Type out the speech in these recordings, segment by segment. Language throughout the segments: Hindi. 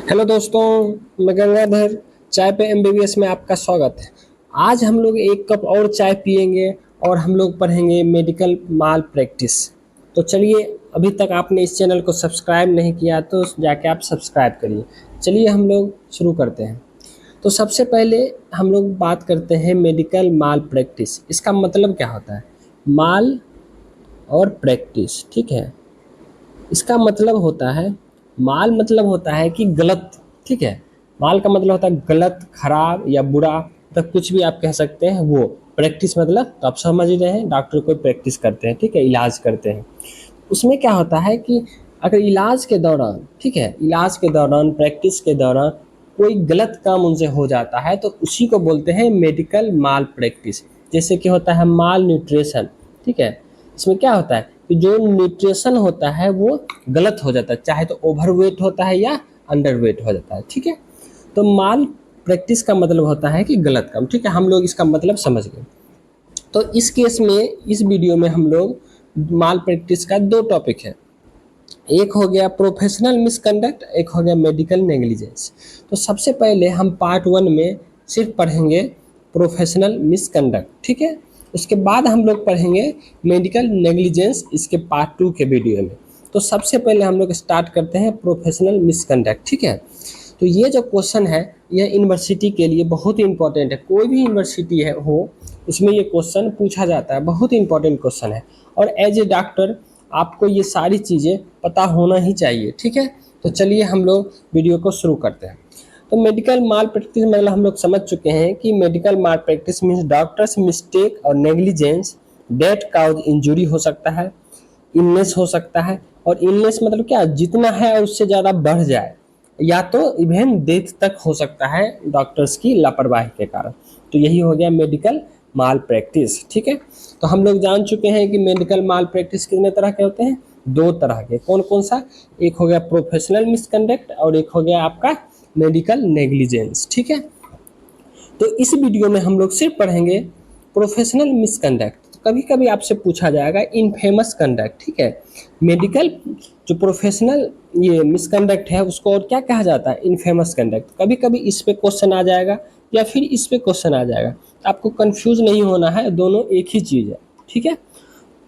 हेलो दोस्तों, मैं गंगाधर। चाय पे एमबीबीएस में आपका स्वागत है। आज हम लोग एक कप और चाय पियेंगे और हम लोग पढ़ेंगे मेडिकल माल प्रैक्टिस। तो चलिए, अभी तक आपने इस चैनल को सब्सक्राइब नहीं किया तो जाके आप सब्सक्राइब करिए। चलिए हम लोग शुरू करते हैं। तो सबसे पहले हम लोग बात करते हैं मेडिकल माल प्रैक्टिस। इसका मतलब क्या होता है? माल और प्रैक्टिस, ठीक है। इसका मतलब होता है, माल मतलब होता है कि गलत, ठीक है। माल का मतलब होता है गलत, खराब या बुरा, मतलब कुछ भी आप कह सकते हैं वो। प्रैक्टिस मतलब तो आप समझ ही रहे हैं, डॉक्टर कोई प्रैक्टिस करते हैं, ठीक है, इलाज करते हैं। उसमें क्या होता है कि अगर इलाज के दौरान, ठीक है, इलाज के दौरान, प्रैक्टिस के दौरान कोई गलत काम उनसे हो जाता है तो उसी को बोलते हैं मेडिकल माल प्रैक्टिस। जैसे कि होता है माल न्यूट्रिशन, ठीक है। इसमें क्या होता है कि जो न्यूट्रिशन होता है वो गलत हो जाता है, चाहे तो ओवरवेट होता है या अंडरवेट हो जाता है, ठीक है। तो माल प्रैक्टिस का मतलब होता है कि गलत काम, ठीक है। हम लोग इसका मतलब समझ गए। तो इस केस में, इस वीडियो में हम लोग माल प्रैक्टिस का दो टॉपिक है। एक हो गया प्रोफेशनल मिसकंडक्ट, एक हो गया मेडिकल नेग्लिजेंस। तो सबसे पहले हम पार्ट वन में सिर्फ पढ़ेंगे प्रोफेशनल मिसकंडक्ट, ठीक है। उसके बाद हम लोग पढ़ेंगे मेडिकल नेग्लिजेंस, इसके पार्ट टू के वीडियो में। तो सबसे पहले हम लोग स्टार्ट करते हैं प्रोफेशनल मिसकंडक्ट, ठीक है। तो ये जो क्वेश्चन है, यह यूनिवर्सिटी के लिए बहुत ही इंपॉर्टेंट है। कोई भी यूनिवर्सिटी है हो, उसमें ये क्वेश्चन पूछा जाता है, बहुत ही इंपॉर्टेंट क्वेश्चन है। और एज ए डॉक्टर आपको ये सारी चीज़ें पता होना ही चाहिए, ठीक है। तो चलिए हम लोग वीडियो को शुरू करते हैं। तो मेडिकल माल प्रैक्टिस मतलब हम लोग समझ चुके हैं कि मेडिकल माल प्रैक्टिस मीन्स डॉक्टर्स मिस्टेक और नेग्लिजेंस डेट काउज इंजुरी हो सकता है, इलनेस हो सकता है। और इलनेस मतलब क्या, जितना है और उससे ज़्यादा बढ़ जाए, या तो इवन डेथ तक हो सकता है डॉक्टर्स की लापरवाही के कारण। तो यही हो गया मेडिकल माल प्रैक्टिस, ठीक है। तो हम लोग जान चुके हैं कि मेडिकल माल प्रैक्टिस कितने तरह के होते हैं, दो तरह के। कौन कौन सा? एक हो गया प्रोफेशनल मिसकंडक्ट और एक हो गया आपका मेडिकल नेग्लिजेंस, ठीक है। तो इस वीडियो में हम लोग सिर्फ पढ़ेंगे प्रोफेशनल मिसकंडक्ट। तो कभी कभी आपसे पूछा जाएगा इनफेमस कंडक्ट, ठीक है। मेडिकल जो प्रोफेशनल ये मिसकंडक्ट है उसको और क्या कहा जाता है, इनफेमस कंडक्ट। कभी कभी इस पे क्वेश्चन आ जाएगा या फिर इस पे क्वेश्चन आ जाएगा। आपको कंफ्यूज नहीं होना है, दोनों एक ही चीज़ है, ठीक है।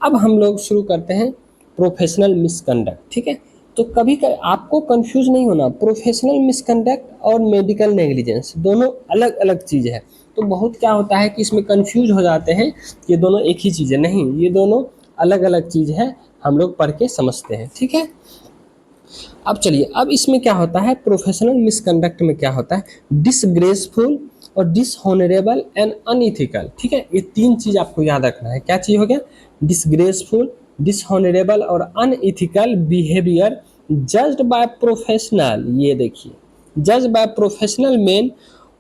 अब हम लोग शुरू करते हैं प्रोफेशनल मिसकंडक्ट, ठीक है। तो कभी कभी आपको कंफ्यूज नहीं होना, प्रोफेशनल मिसकंडक्ट और मेडिकल नेग्लिजेंस दोनों अलग अलग चीज़ है। तो बहुत क्या होता है कि इसमें कंफ्यूज हो जाते हैं, ये दोनों एक ही चीज़ है। नहीं, ये दोनों अलग अलग चीज़ है, हम लोग पढ़ के समझते हैं, ठीक है। अब चलिए, अब इसमें क्या होता है, प्रोफेशनल मिसकंडक्ट में क्या होता है, डिसग्रेसफुल और डिसहोनरेबल एंड अनइथिकल, ठीक है। ये तीन चीज़ आपको याद रखना है। क्या चीज़ हो गया, डिसग्रेसफुल, डिसहोनरेबल और unethical behaviour judged by professional. ये देखिए, जज by professional man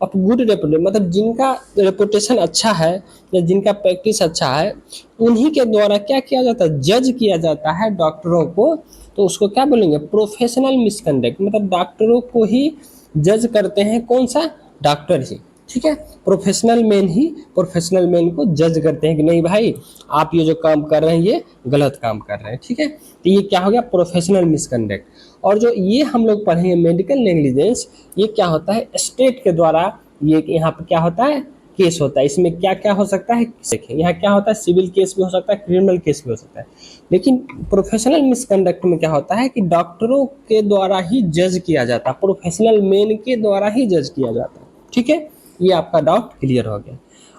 of good reputation, मतलब जिनका रेपुटेशन अच्छा है या जिनका प्रैक्टिस अच्छा है, उन्हीं के द्वारा क्या किया जाता है, जज किया जाता है डॉक्टरों को। तो उसको क्या बोलेंगे, प्रोफेशनल मिसकंडक्ट। मतलब डॉक्टरों को ही जज करते हैं, कौन सा, डॉक्टर ही, ठीक है। प्रोफेशनल मैन ही प्रोफेशनल मैन को जज करते हैं कि नहीं भाई, आप ये जो काम कर रहे हैं ये गलत काम कर रहे हैं, ठीक है। तो ये क्या हो गया, प्रोफेशनल मिसकंडक्ट। और जो ये हम लोग पढ़ेंगे मेडिकल नेग्लिजेंस, ये क्या होता है, स्टेट के द्वारा ये यहाँ पर क्या होता है, केस होता है। इसमें क्या क्या हो सकता है, देखें यहाँ क्या होता है, सिविल केस भी हो सकता है, क्रिमिनल केस भी हो सकता है। लेकिन प्रोफेशनल मिसकंडक्ट में क्या होता है कि डॉक्टरों के द्वारा ही जज किया जाता है, प्रोफेशनल मैन के द्वारा ही जज किया जाता है, ठीक है। ये आपका डाउट क्लियर हो गया।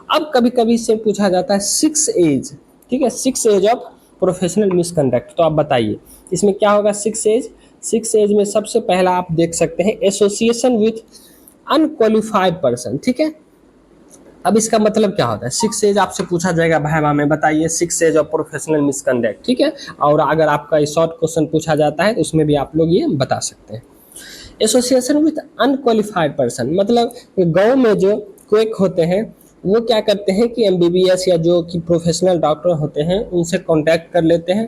अब कभी कभी इससे पूछा जाता है सिक्स एज, ठीक है, six A of professional misconduct. तो आप बताइए इसमें क्या होगा, सिक्स एज। सिक्स एज में सबसे पहला आप देख सकते हैं एसोसिएशन विथ अनक्वालिफाइड पर्सन, ठीक है। अब इसका मतलब क्या होता है, सिक्स एज आपसे पूछा जाएगा भाई में, बताइए six A of professional misconduct, ठीक है। और अगर आपका शॉर्ट क्वेश्चन पूछा जाता है तो उसमें भी आप लोग ये बता सकते हैं। एसोसिएशन विथ अनक्वालिफाइड पर्सन मतलब गांव में जो क्वेक होते हैं वो क्या करते हैं कि एमबीबीएस या जो कि प्रोफेशनल डॉक्टर होते हैं उनसे कांटेक्ट कर लेते हैं।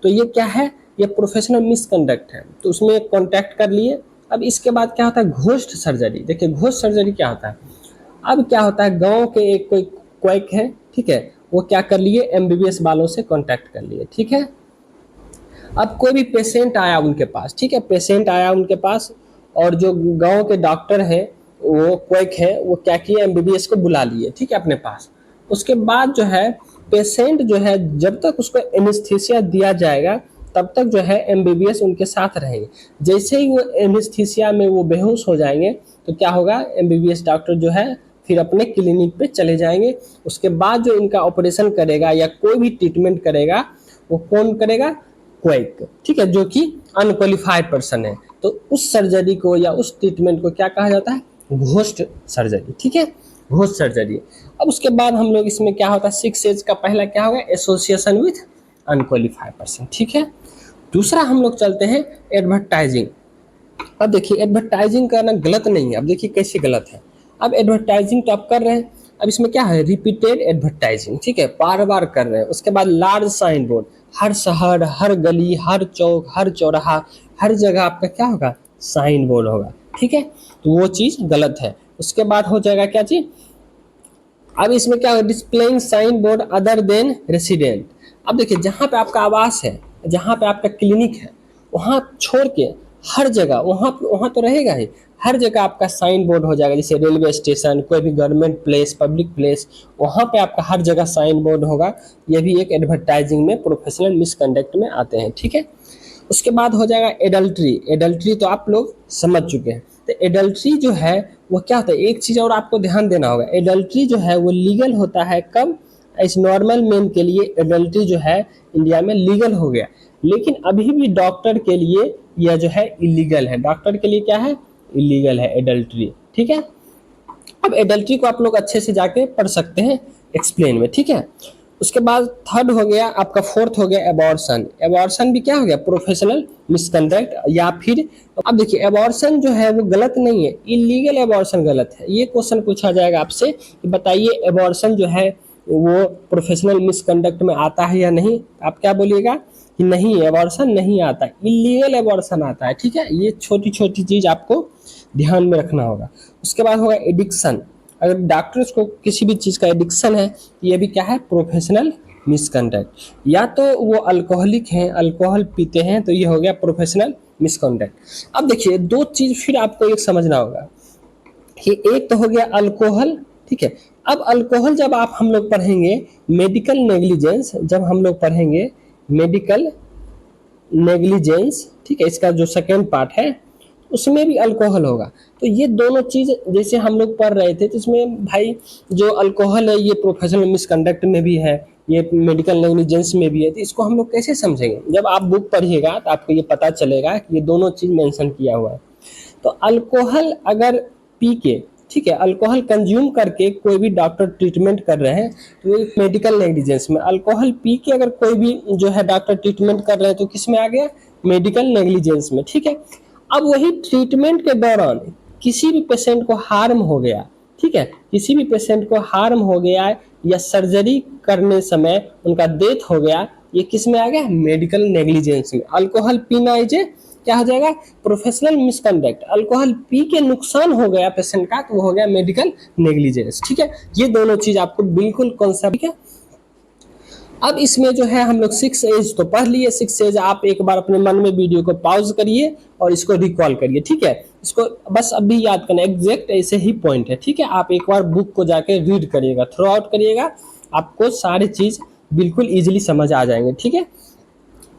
तो ये क्या है, ये प्रोफेशनल मिसकंडक्ट है। तो उसमें कांटेक्ट कर लिए। अब इसके बाद क्या होता है, घोस्ट सर्जरी। देखिए घोस्ट सर्जरी क्या होता है, अब क्या होता है, गांव के एक कोई क्वेक है, ठीक है, वो क्या कर लिए, एमबीबीएस वालों से कांटेक्ट कर लिए, ठीक है। अब कोई भी पेशेंट आया उनके पास, ठीक है, पेशेंट आया उनके पास और जो गांव के डॉक्टर हैं वो क्वैक है, वो क्या किए, एमबीबीएस को बुला लिए, ठीक है, अपने पास। उसके बाद जो है पेशेंट जो है जब तक उसको एनेस्थीसिया दिया जाएगा तब तक जो है एमबीबीएस उनके साथ रहेंगे। जैसे ही वो एनेस्थीसिया में वो बेहोश हो जाएंगे तो क्या होगा, एमबीबीएस डॉक्टर जो है फिर अपने क्लिनिक पे चले जाएंगे। उसके बाद जो इनका ऑपरेशन करेगा या कोई भी ट्रीटमेंट करेगा वो कौन करेगा, क्वैक, ठीक है, जो कि अनक्वालिफाइड पर्सन है। तो उस सर्जरी को या उस ट्रीटमेंट को क्या कहा जाता है, घोस्ट सर्जरी, ठीक है, घोस्ट सर्जरी। अब उसके बाद हम लोग इसमें क्या होता है, 6 एज का पहला क्या होगा, एसोसिएशन विथ अनक्वालिफाइड पर्सन, ठीक है। दूसरा हम लोग चलते हैं एडवर्टाइजिंग। अब देखिए एडवर्टाइजिंग करना गलत नहीं है, अब देखिए कैसे गलत है। अब एडवर्टाइजिंग तो आप कर रहे हैं, अब इसमें क्या है, रिपीटेड एडवर्टाइजिंग, ठीक है, बार बार कर रहे हैं। उसके बाद लार्ज साइन बोर्ड, हर शहर, हर गली, हर चौक, हर चौराहा, हर जगह आपका क्या होगा, साइन बोर्ड होगा, ठीक है, तो वो चीज़ गलत है। उसके बाद हो जाएगा क्या चीज़, अब इसमें क्या होगा, displaying sign board other than resident. अब देखिए जहाँ पे आपका आवास है, जहाँ पे आपका क्लिनिक है, वहाँ छोड़ के हर जगह, वहाँ वहाँ तो रहेगा ही, हर जगह आपका साइन बोर्ड हो जाएगा। जैसे रेलवे स्टेशन, कोई भी गवर्नमेंट प्लेस, पब्लिक प्लेस, वहाँ पे आपका हर जगह साइन बोर्ड होगा। ये भी एक एडवर्टाइजिंग में प्रोफेशनल मिसकंडक्ट में आते हैं, ठीक है। उसके बाद हो जाएगा एडल्ट्री। एडल्ट्री तो आप लोग समझ चुके हैं। तो एडल्ट्री जो है वो क्या होता है, एक चीज़ और आपको ध्यान देना होगा, एडल्ट्री जो है वो लीगल होता है कब, इस नॉर्मल मैन के लिए एडल्ट्री जो है इंडिया में लीगल हो गया, लेकिन अभी भी डॉक्टर के लिए यह जो है इलीगल है। डॉक्टर के लिए क्या है, इलीगल है एडल्ट्री, ठीक है। अब एडल्ट्री को आप लोग अच्छे से जाके पढ़ सकते हैं एक्सप्लेन में, ठीक है। उसके बाद थर्ड हो गया आपका, फोर्थ हो गया एबॉर्शन। एबॉर्शन भी क्या हो गया, प्रोफेशनल मिसकंडक्ट या फिर, अब देखिए एबॉर्शन जो है वो गलत नहीं है, इलीगल एबॉर्शन गलत है। ये क्वेश्चन पूछा जाएगा आपसे कि बताइए एबॉर्शन जो है वो प्रोफेशनल मिसकंडक्ट में आता है या नहीं, आप क्या बोलिएगा कि नहीं, एबॉर्शन नहीं आता, इलीगल एबॉर्शन आता है, ठीक है। ये छोटी छोटी चीज़ आपको ध्यान में रखना होगा। उसके बाद होगा एडिक्शन। अगर डॉक्टर्स को किसी भी चीज़ का एडिक्शन है, ये भी क्या है, प्रोफेशनल मिसकंडक्ट। या तो वो अल्कोहलिक हैं, अल्कोहल पीते हैं, तो ये हो गया प्रोफेशनल मिसकंडक्ट। अब देखिए दो चीज़ फिर आपको एक समझना होगा कि एक तो हो गया अल्कोहल, ठीक है। अब अल्कोहल जब आप हम लोग पढ़ेंगे मेडिकल नेग्लिजेंस, जब हम लोग पढ़ेंगे मेडिकल नेग्लिजेंस, ठीक है, इसका जो सेकेंड पार्ट है उसमें भी अल्कोहल होगा। तो ये दोनों चीज़ जैसे हम लोग पढ़ रहे थे, तो इसमें भाई जो अल्कोहल है ये प्रोफेशनल मिसकंडक्ट में भी है, ये मेडिकल नेग्लिजेंस में भी है। तो इसको हम लोग कैसे समझेंगे, जब आप बुक पढ़िएगा तो आपको ये पता चलेगा कि ये दोनों चीज़ मेंशन किया हुआ है। तो अल्कोहल अगर पी के, ठीक है, अल्कोहल कंज्यूम करके कोई भी डॉक्टर ट्रीटमेंट कर रहे हैं तो एक मेडिकल नेग्लिजेंस में, अल्कोहल पी के अगर कोई भी जो है डॉक्टर ट्रीटमेंट कर रहे हैं तो किस में आ गया, मेडिकल नेग्लिजेंस में, ठीक है। अब वही ट्रीटमेंट के दौरान किसी भी पेशेंट को हार्म हो गया, ठीक है, किसी भी पेशेंट को हार्म हो गया या सर्जरी करने समय उनका डेथ हो गया, ये किस में आ गया, मेडिकल नेग्लिजेंस में। अल्कोहल पीना इज क्या हो जाएगा, प्रोफेशनल मिसकंडक्ट। अल्कोहल पी के नुकसान हो गया पेशेंट का तो वो हो गया मेडिकल नेग्लिजेंस, ठीक है। ये दोनों चीज आपको बिल्कुल कॉन्सेप्ट है। अब इसमें जो है हम लोग 6 एज तो पढ़ लिए, 6 एज आप एक बार अपने मन में वीडियो को पॉज करिए और इसको रिकॉल करिए, ठीक है। इसको बस अभी याद करना, एग्जैक्ट ऐसे ही पॉइंट है, ठीक है। आप एक बार बुक को जाके रीड करिएगा, थ्रू आउट करिएगा, आपको सारी चीज़ बिल्कुल ईजिली समझ आ जाएंगे, ठीक है।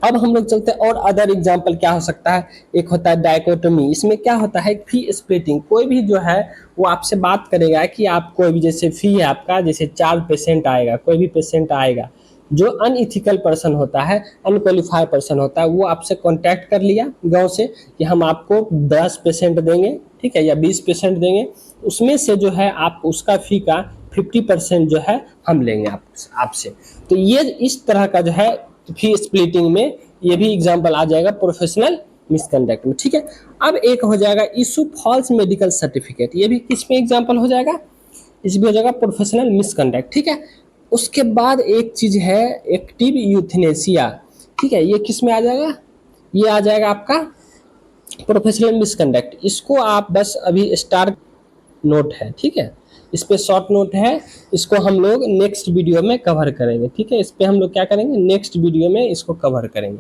अब हम लोग चलते हैं और अदर एग्जाम्पल क्या हो सकता है, एक होता है डायकोटोमी। इसमें क्या होता है, फी स्प्लिटिंग। कोई भी जो है वो आपसे बात करेगा कि आप कोई भी, जैसे फी है आपका, जैसे 4 पेशेंट आएगा, कोई भी पेशेंट आएगा जो अनइथिकल पर्सन होता है, अनक्वालिफाइड पर्सन होता है, वो आपसे कांटेक्ट कर लिया गांव से कि हम आपको 10 पेशेंट देंगे, ठीक है, या 20 पेशेंट देंगे, उसमें से जो है आप उसका फी का 50% जो है हम लेंगे आपसे। तो ये इस तरह का जो है फी स्प्लिटिंग में ये भी एग्जाम्पल आ जाएगा प्रोफेशनल मिसकंडक्ट में, ठीक है। अब एक हो जाएगा इशू फॉल्स मेडिकल सर्टिफिकेट। ये भी किस में एग्जाम्पल हो जाएगा, इसमें हो जाएगा प्रोफेशनल मिसकंडक्ट, ठीक है। उसके बाद एक चीज है एक्टिव यूथनेसिया, ठीक है, ये किस में आ जाएगा, ये आ जाएगा आपका प्रोफेशनल मिसकंडक्ट। इसको आप बस अभी स्टार नोट है, ठीक है, इस पे शॉर्ट नोट है, इसको हम लोग नेक्स्ट वीडियो में कवर करेंगे, ठीक है। इस पे हम लोग क्या करेंगे, नेक्स्ट वीडियो में इसको कवर करेंगे।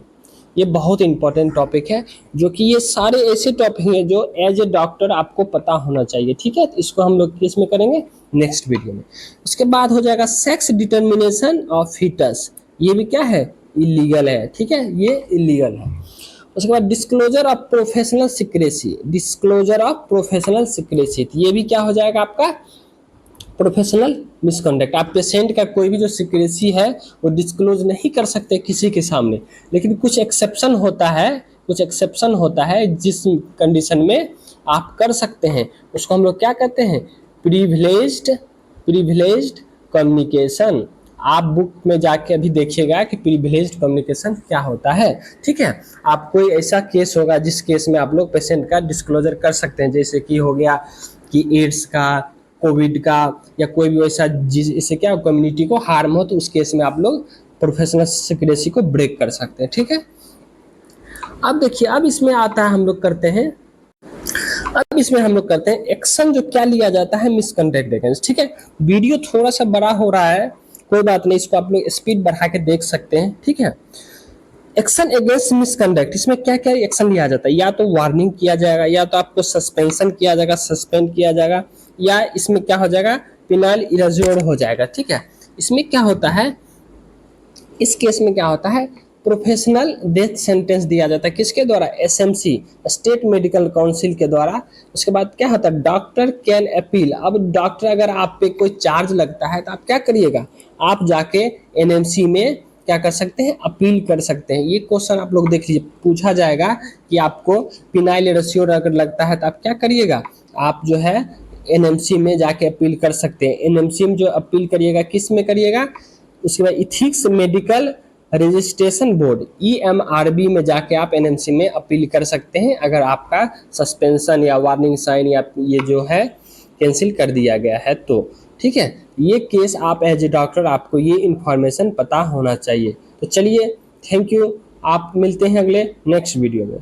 ये बहुत इंपॉर्टेंट टॉपिक है, जो कि ये सारे ऐसे टॉपिक हैं जो एज ए डॉक्टर आपको पता होना चाहिए, ठीक है। तो इसको हम लोग किस में करेंगे, नेक्स्ट वीडियो में। उसके बाद हो जाएगा सेक्स डिटर्मिनेशन ऑफ फीटस, ये भी क्या है, इलीगल है, ठीक है, ये इलीगल है। उसके बाद disclosure of professional secrecy, disclosure of professional secrecy, ये भी क्या हो जाएगा आपका, प्रोफेशनल मिसकंडक्ट। आप पेशेंट का कोई भी जो सिक्रेसी है वो डिस्क्लोज नहीं कर सकते किसी के सामने, लेकिन कुछ एक्सेप्शन होता है, कुछ एक्सेप्शन होता है जिस कंडीशन में आप कर सकते हैं, उसको हम लोग क्या कहते हैं, प्रिविलेज्ड, प्रिविलेज्ड कम्युनिकेशन। आप बुक में जाके अभी देखिएगा कि प्रिविलेज्ड कम्युनिकेशन क्या होता है, ठीक है। आप कोई ऐसा केस होगा जिस केस में आप लोग पेशेंट का डिस्क्लोजर कर सकते हैं, जैसे कि हो गया कि एड्स का, कोविड का, या कोई भी वैसा जिससे क्या कम्युनिटी को हार्म हो, तो उस केस में आप लोग प्रोफेशनल सिक्रेसी को ब्रेक कर सकते हैं, ठीक है। अब देखिए, अब इसमें आता है, हम लोग करते हैं, अब इसमें हम लोग करते हैं एक्शन जो क्या लिया जाता है मिसकंडक्ट अगेंस्ट, ठीक है। वीडियो थोड़ा सा बड़ा हो रहा है, कोई बात नहीं, इसको आप लोग स्पीड बढ़ा के देख सकते हैं, ठीक है। एक्शन अगेंस्ट मिसकंडक्ट, इसमें क्या क्या एक्शन लिया जाता है, या तो वार्निंग किया जाएगा, या तो आपको सस्पेंशन किया जाएगा, सस्पेंड किया जाएगा, या इसमें क्या हो जाएगा, पेनल इरेज़र हो जाएगा, ठीक है। इसमें क्या होता है, इस केस में क्या होता है, प्रोफेशनल डेथ सेंटेंस दिया जाता है, किसके द्वारा, एसएमसी, स्टेट मेडिकल काउंसिल के द्वारा। उसके बाद क्या होता है, डॉक्टर कैन अपील। अब डॉक्टर अगर आप पे कोई चार्ज लगता है तो आप क्या करिएगा, आप जाके एनएमसी में क्या कर सकते हैं, अपील कर सकते हैं। ये क्वेश्चन आप लोग देख लीजिए, पूछा जाएगा कि आपको पिनाइल रेशियो अगर लगता है तो आप क्या करिएगा, आप जो है एनएमसी में जाके अपील कर सकते हैं। एनएमसी में जो अपील करिएगा, किस में करिएगा, उसके बाद इथिक्स मेडिकल रजिस्ट्रेशन बोर्ड, ईएमआरबी में जाके आप एनएमसी में अपील कर सकते हैं, अगर आपका सस्पेंशन या वार्निंग साइन या ये जो है कैंसिल कर दिया गया है तो, ठीक है। ये केस आप एज ए डॉक्टर आपको ये इन्फॉर्मेशन पता होना चाहिए। तो चलिए, थैंक यू, आप मिलते हैं अगले नेक्स्ट वीडियो में।